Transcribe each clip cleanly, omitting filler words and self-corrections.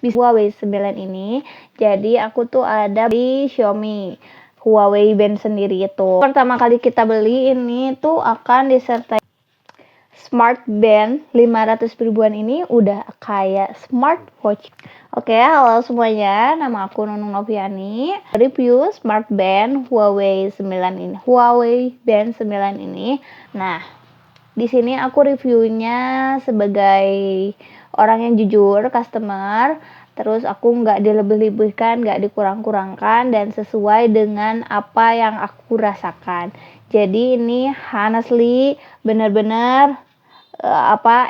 Huawei 9 ini. Jadi aku tuh ada di Xiaomi Huawei Band sendiri itu. Pertama kali kita beli ini tuh akan disertai Smart Band 500 ribuan ini udah kayak smartwatch. Oke, halo semuanya, nama aku Nunung Noviani. Review Smart Band Huawei 9 ini. Huawei Band 9 ini. Nah, di sini aku reviewnya sebagai orang yang jujur, customer. Terus aku nggak dilebih-lebihkan, nggak dikurang-kurangkan, dan sesuai dengan apa yang aku rasakan. Jadi ini honestly benar-benar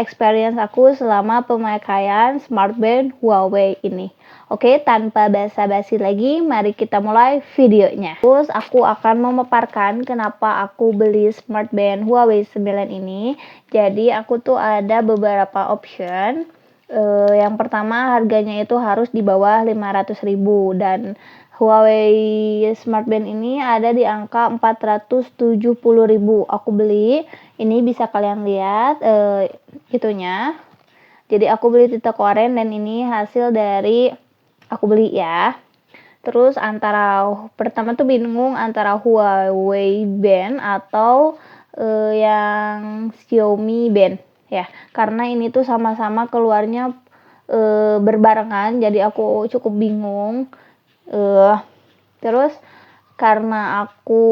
experience aku selama pemakaian smartband Huawei ini. Oke, tanpa basa-basi lagi, mari kita mulai videonya. Terus aku akan memaparkan kenapa aku beli smartband Huawei 9 ini. Jadi aku tuh ada beberapa option. Yang pertama harganya itu harus di bawah 500.000 dan Huawei Smartband ini ada di angka 470.000. Aku beli, ini bisa kalian lihat itunya. Jadi aku beli di toko oren dan ini hasil dari aku beli ya. Terus pertama tuh bingung antara Huawei Band atau yang Xiaomi Band ya, karena ini tuh sama-sama keluarnya berbarengan, jadi aku cukup bingung. Terus karena aku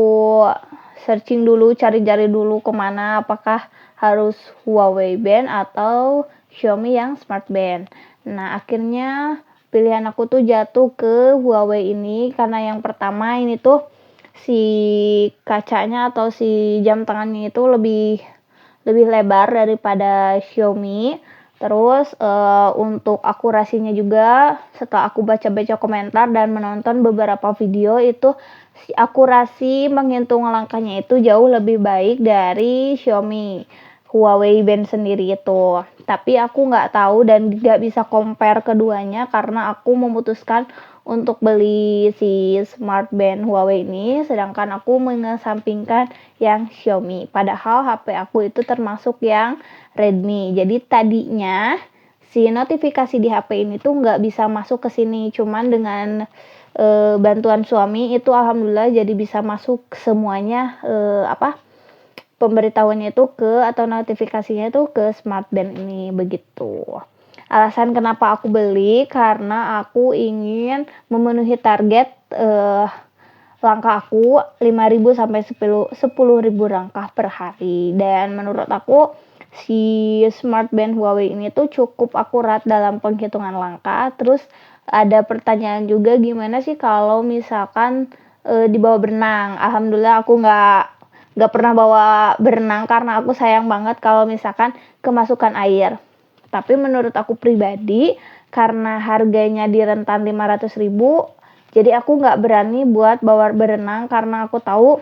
searching dulu, cari-cari dulu kemana, apakah harus Huawei Band atau Xiaomi yang Smart Band. Nah, akhirnya pilihan aku tuh jatuh ke Huawei ini karena yang pertama ini tuh si kacanya atau si jam tangannya itu lebih lebar daripada Xiaomi. Terus untuk akurasinya juga, setelah aku baca-baca komentar dan menonton beberapa video, itu si akurasi menghitung langkahnya itu jauh lebih baik dari Xiaomi Huawei Band sendiri itu. Tapi aku nggak tahu dan tidak bisa compare keduanya karena aku memutuskan untuk beli si Smart Band Huawei ini, sedangkan aku mengesampingkan yang Xiaomi. Padahal HP aku itu termasuk yang Redmi. Jadi tadinya si notifikasi di HP ini tuh nggak bisa masuk ke sini, cuman dengan bantuan suami itu alhamdulillah jadi bisa masuk semuanya pemberitahuannya itu atau notifikasinya itu ke Smart Band ini begitu. Alasan kenapa aku beli karena aku ingin memenuhi target langkah aku 5.000 sampai 10.000 langkah per hari, dan menurut aku si Smart Band Huawei ini tuh cukup akurat dalam penghitungan langkah. Terus ada pertanyaan juga, gimana sih kalau misalkan dibawa berenang? Alhamdulillah aku nggak pernah bawa berenang karena aku sayang banget kalau misalkan kemasukan air. Tapi menurut aku pribadi, karena harganya di rentan 500.000, jadi aku nggak berani buat bawa berenang karena aku tahu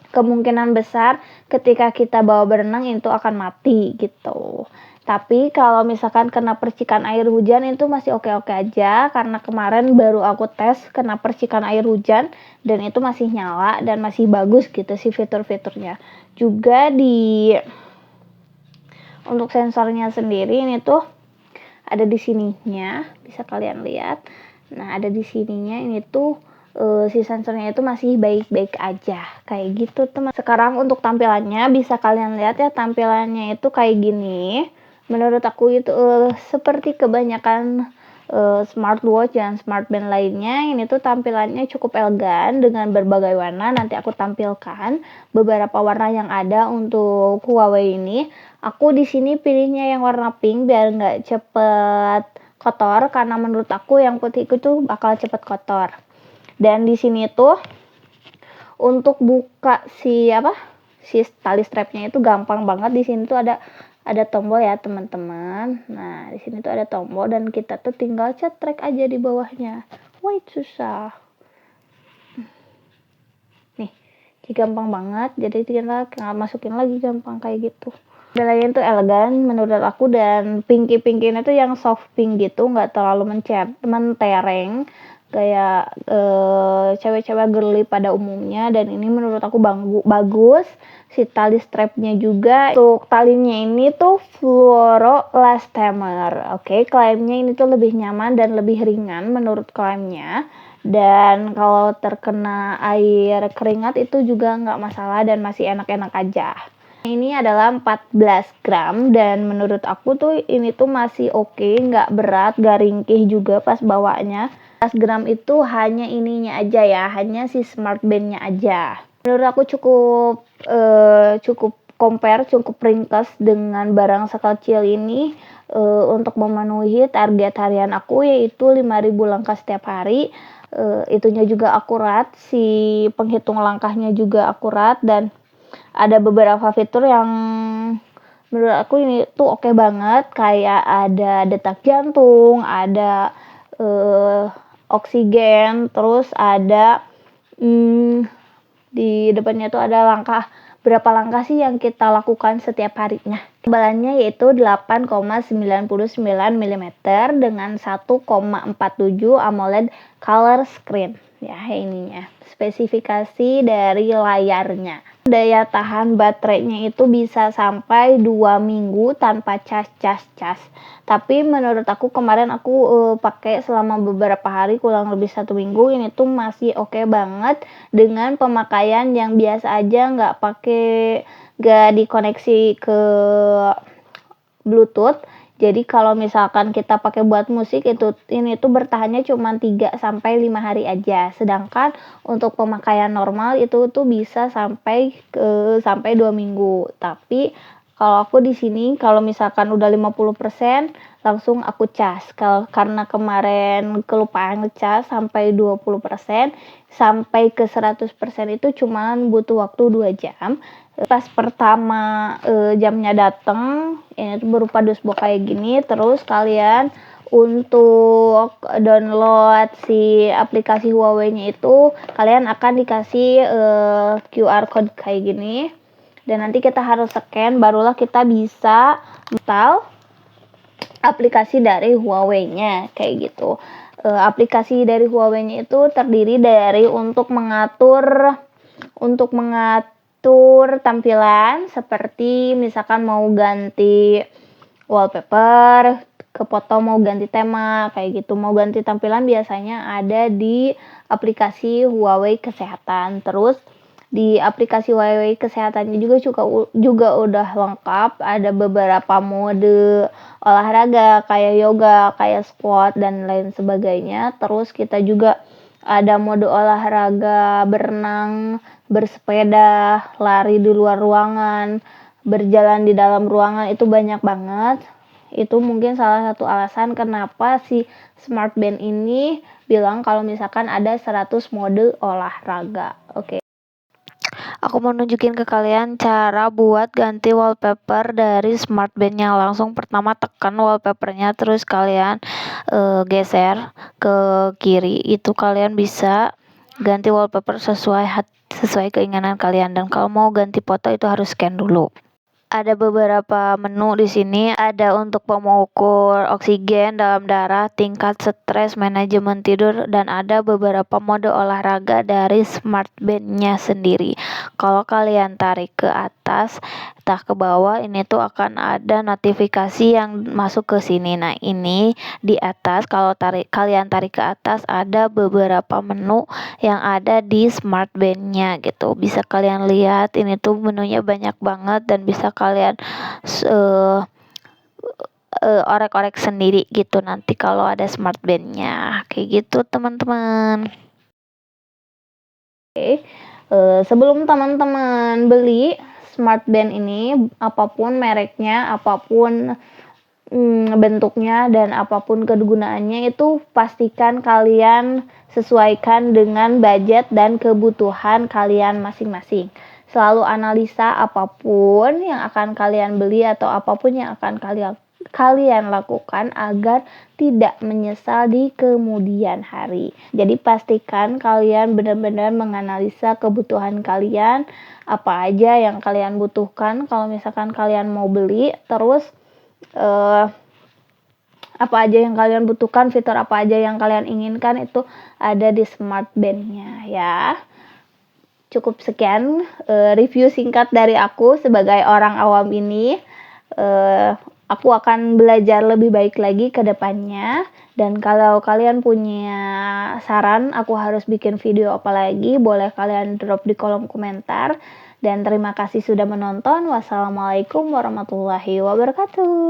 kemungkinan besar ketika kita bawa berenang itu akan mati gitu. Tapi kalau misalkan kena percikan air hujan itu masih oke-oke aja, karena kemarin baru aku tes kena percikan air hujan dan itu masih nyala dan masih bagus gitu sih fitur-fiturnya. Juga untuk sensornya sendiri ini tuh ada di sininya, bisa kalian lihat. Nah, ada di sininya ini tuh si sensornya itu masih baik-baik aja kayak gitu teman. Sekarang untuk tampilannya bisa kalian lihat ya, tampilannya itu kayak gini. Menurut aku itu seperti kebanyakan smartwatch dan smartband lainnya, ini tuh tampilannya cukup elegan dengan berbagai warna. Nanti aku tampilkan beberapa warna yang ada untuk Huawei ini. Aku di sini pilihnya yang warna pink biar nggak cepet kotor, karena menurut aku yang putih itu bakal cepet kotor. Dan di sini tuh untuk buka si tali strapnya itu gampang banget. Di sini tuh ada tombol ya teman-teman. Nah, di sini tuh ada tombol dan kita tuh tinggal cetrek aja di bawahnya. Wah, susah. Nih, gampang banget. Jadi kita tinggal masukin lagi, gampang kayak gitu. Modelnya itu elegan menurut aku, dan pinky-pinkynya tuh yang soft pink gitu, nggak terlalu mentereng. kayak cewek-cewek girly pada umumnya, dan ini menurut aku bagus. Si tali strapnya juga, untuk talinya ini tuh fluoroelastomer. Oke, klaimnya ini tuh lebih nyaman dan lebih ringan menurut klaimnya, dan kalau terkena air keringat itu juga nggak masalah dan masih enak-enak aja. Ini adalah 14 gram dan menurut aku tuh ini tuh masih oke, nggak berat, nggak ringkih juga pas bawanya. 14 gram itu hanya ininya aja ya, hanya si smart bandnya aja. Menurut aku cukup compare, cukup ringkas dengan barang sekecil ini untuk memenuhi target harian aku, yaitu 5.000 langkah setiap hari. Itunya juga akurat, si penghitung langkahnya juga akurat, dan ada beberapa fitur yang menurut aku ini tuh oke banget, kayak ada detak jantung, ada oksigen, terus ada di depannya tuh ada berapa langkah sih yang kita lakukan setiap harinya. Ketebalannya yaitu 8,99 mm dengan 1,47 AMOLED color screen. Ya, ininya spesifikasi dari layarnya. Daya tahan baterainya itu bisa sampai 2 minggu tanpa cas. Tapi menurut aku kemarin aku pakai selama beberapa hari, kurang lebih 1 minggu, ini tuh masih oke banget dengan pemakaian yang biasa aja, nggak dikoneksi ke Bluetooth. Jadi kalau misalkan kita pakai buat musik ini tuh bertahannya cuma 3 sampai 5 hari aja. Sedangkan untuk pemakaian normal itu tuh bisa sampai 2 minggu. Tapi kalau aku di sini kalau misalkan udah 50% langsung aku cas. Karena kemarin kelupaan ngecas sampai 20%, sampai ke 100% itu cuman butuh waktu 2 jam. Pas pertama jamnya datang, ini tuh berupa dashboard kayak gini. Terus kalian untuk download si aplikasi Huawei-nya itu kalian akan dikasih QR code kayak gini, dan nanti kita harus scan barulah kita bisa install aplikasi dari Huawei-nya kayak gitu. Aplikasi dari Huawei-nya itu terdiri dari untuk mengatur tampilan, seperti misalkan mau ganti wallpaper, ke foto mau ganti tema kayak gitu, mau ganti tampilan biasanya ada di aplikasi Huawei Kesehatan. Terus di aplikasi Huawei Kesehatannya juga udah lengkap, ada beberapa mode olahraga kayak yoga, kayak squat dan lain sebagainya. Terus kita juga ada mode olahraga berenang, bersepeda, lari di luar ruangan, berjalan di dalam ruangan, itu banyak banget. Itu mungkin salah satu alasan kenapa si Smart Band ini bilang kalau misalkan ada 100 mode olahraga. Oke. Aku mau nunjukin ke kalian cara buat ganti wallpaper dari Smart Band-nya. Langsung pertama tekan wallpapernya, terus kalian geser ke kiri. Itu kalian bisa ganti wallpaper sesuai keinginan kalian. Dan kalau mau ganti foto itu harus scan dulu. Ada beberapa menu di sini, ada untuk pengukur oksigen dalam darah, tingkat stres, manajemen tidur, dan ada beberapa mode olahraga dari Smart Band-nya sendiri. Kalau kalian tarik ke atas, entah ke bawah, ini tuh akan ada notifikasi yang masuk ke sini. Nah, ini di atas, kalau kalian tarik ke atas, ada beberapa menu yang ada di Smart Band-nya gitu. Bisa kalian lihat, ini tuh menunya banyak banget dan bisa kalian orek-orek sendiri gitu nanti kalau ada Smart Band-nya kayak gitu teman-teman. Oke, sebelum teman-teman beli Smart Band ini, apapun mereknya, apapun bentuknya, dan apapun kegunaannya, itu pastikan kalian sesuaikan dengan budget dan kebutuhan kalian masing-masing. Selalu analisa apapun yang akan kalian beli atau apapun yang akan kalian lakukan agar tidak menyesal di kemudian hari. Jadi pastikan kalian benar-benar menganalisa kebutuhan kalian, apa aja yang kalian butuhkan kalau misalkan kalian mau beli. Terus apa aja yang kalian butuhkan, fitur apa aja yang kalian inginkan itu ada di Smart Band-nya ya. Cukup sekian review singkat dari aku sebagai orang awam ini. Aku akan belajar lebih baik lagi ke depannya. Dan kalau kalian punya saran aku harus bikin video apa lagi, boleh kalian drop di kolom komentar. Dan terima kasih sudah menonton. Wassalamualaikum warahmatullahi wabarakatuh.